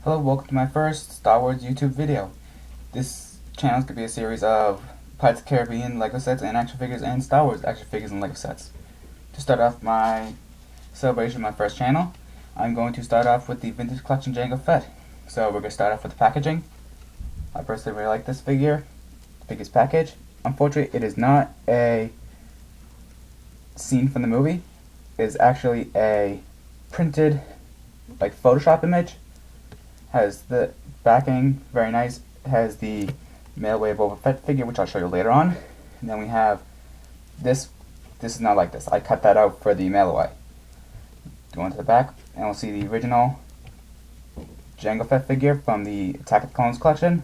Hello, welcome to my first Star Wars YouTube video. This channel is going to be a series of Pirates of the Caribbean Lego sets and action figures and Star Wars action figures and Lego sets. To start off my celebration of my first channel, I'm going to start off with the Vintage Collection Jango Fett. So we're going to start off with the packaging. I personally really like this figure, the biggest package. Unfortunately, it is not a scene from the movie. It is actually a printed, like, Photoshop image. Has the backing, very nice. Has the Mailway Boba Fett figure, which I'll show you later on. And then we have this. This is not like this. I cut that out for the Mailway. Go into the back, and we'll see the original Jango Fett figure from the Attack of the Clones collection.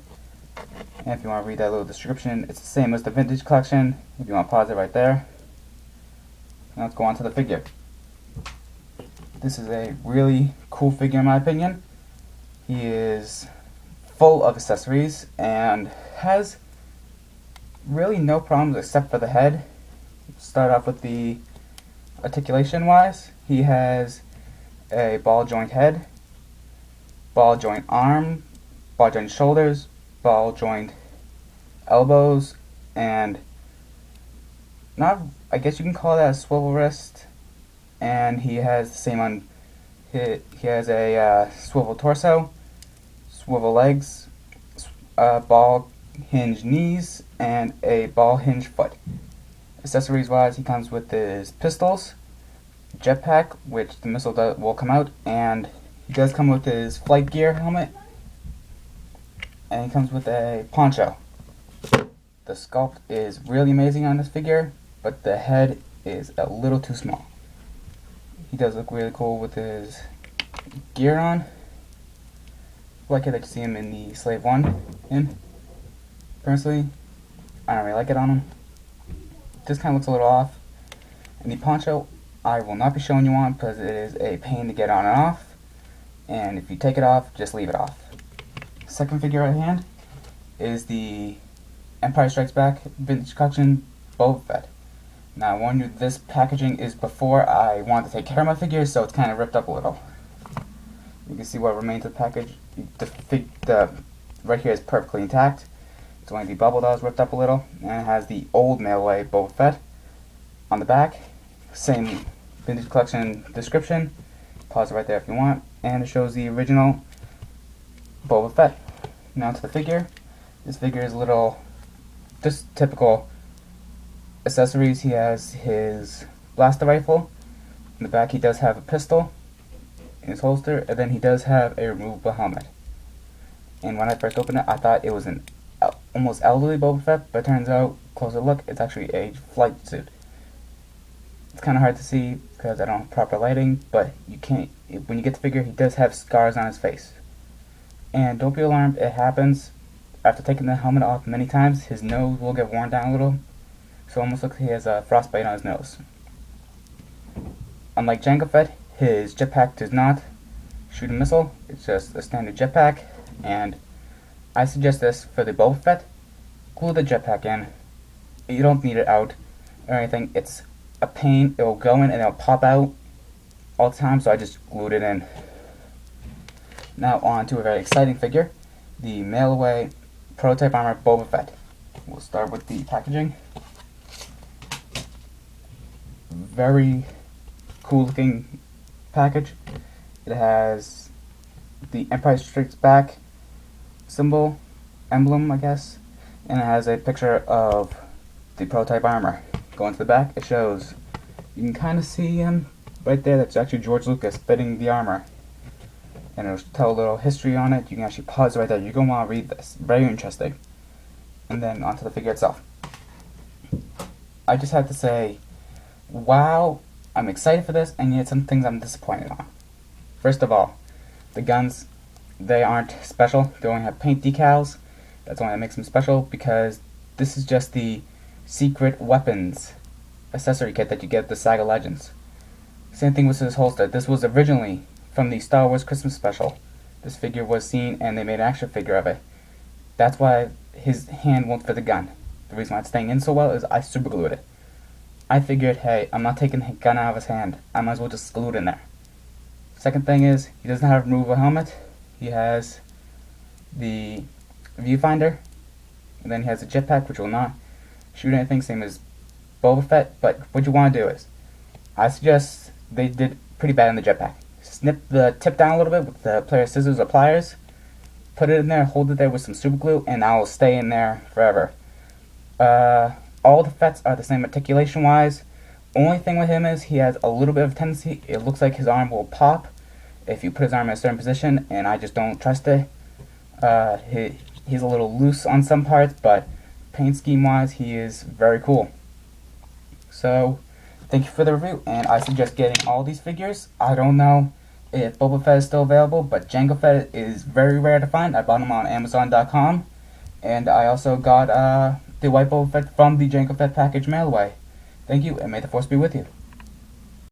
And if you want to read that little description, it's the same as the Vintage collection. If you want to pause it right there. Now let's go on to the figure. This is a really cool figure in my opinion. He is full of accessories and has really no problems except for the head. Start off with the articulation wise. He has a ball joint head, ball joint arm, ball joint shoulders, ball joint elbows, and I guess you can call that a swivel wrist. And he has the same on. He has a swivel torso, swivel legs, ball hinge knees, and a ball hinge foot. Accessories wise, he comes with his pistols, jetpack, which the missile will come out, and he does come with his flight gear helmet, and he comes with a poncho. The sculpt is really amazing on this figure, but the head is a little too small. He does look really cool with his gear on. I like it that you see him in the Slave 1 in. Personally, I don't really like it on him. This kind of looks a little off. And the poncho, I will not be showing you on because it is a pain to get on and off. And if you take it off, just leave it off. Second figure at hand is the Empire Strikes Back Vintage Collection Boba Fett. Now, I warn you, this packaging is before I wanted to take care of my figures, so it's kind of ripped up a little. You can see what remains of the package. The right here is perfectly intact. It's only the bubble that was ripped up a little, and it has the old Mailway Boba Fett on the back. Same Vintage Collection description. Pause it right there if you want, and it shows the original Boba Fett. Now to the figure. This figure is a little, just typical accessories. He has his blaster rifle. In the back he does have a pistol in his holster, and then he does have a removable helmet. And when I first opened it, I thought it was an almost elderly Boba Fett, but it turns out, closer look, it's actually a flight suit. It's kind of hard to see because I don't have proper lighting, but you can't, when you get the figure, he does have scars on his face. And don't be alarmed, it happens. After taking the helmet off many times, his nose will get worn down a little. So it almost looks like he has a frostbite on his nose. Unlike Jango Fett, his jetpack does not shoot a missile. It's just a standard jetpack, and I suggest this for the Boba Fett. Glue the jetpack in. You don't need it out or anything. It's a pain. It will go in and it'll pop out all the time, so I just glued it in. Now on to a very exciting figure, the Mailway Prototype Armor Boba Fett. We'll start with the packaging. Very cool looking package. It has the Empire Strikes Back symbol, emblem I guess, and it has a picture of the prototype armor. Going to the back, it shows, you can kind of see him right there, that's actually George Lucas fitting the armor. And it'll tell a little history on it. You can actually pause right there, you're going to want to read this, very interesting. And then onto the figure itself. I just have to say, wow, I'm excited for this, and yet some things I'm disappointed on. First of all, the guns, they aren't special. They only have paint decals. That's only that makes them special, because this is just the secret weapons accessory kit that you get at the Saga Legends. Same thing with his holster. This was originally from the Star Wars Christmas special. This figure was seen, and they made an action figure of it. That's why his hand won't fit the gun. The reason why it's staying in so well is I super glued it. I figured, hey, I'm not taking the gun out of his hand. I might as well just glue it in there. Second thing is, he doesn't have a removable helmet. He has the viewfinder, and then he has a jetpack, which will not shoot anything, same as Boba Fett. But what you want to do is, I suggest they did pretty bad in the jetpack. Snip the tip down a little bit with the player's scissors or pliers, put it in there, hold it there with some super glue, and that will stay in there forever. All the Fetts are the same articulation wise. Only thing with him is he has a little bit of tendency, it looks like his arm will pop if you put his arm in a certain position, and I just don't trust it. He's a little loose on some parts, but paint scheme wise, he is very cool. So, thank you for the review, and I suggest getting all these figures. I don't know if Boba Fett is still available, but Jango Fett is very rare to find. I bought him on Amazon.com, and I also got the White Boba Fett from the Jango Fett package mail away. Thank you, and may the Force be with you.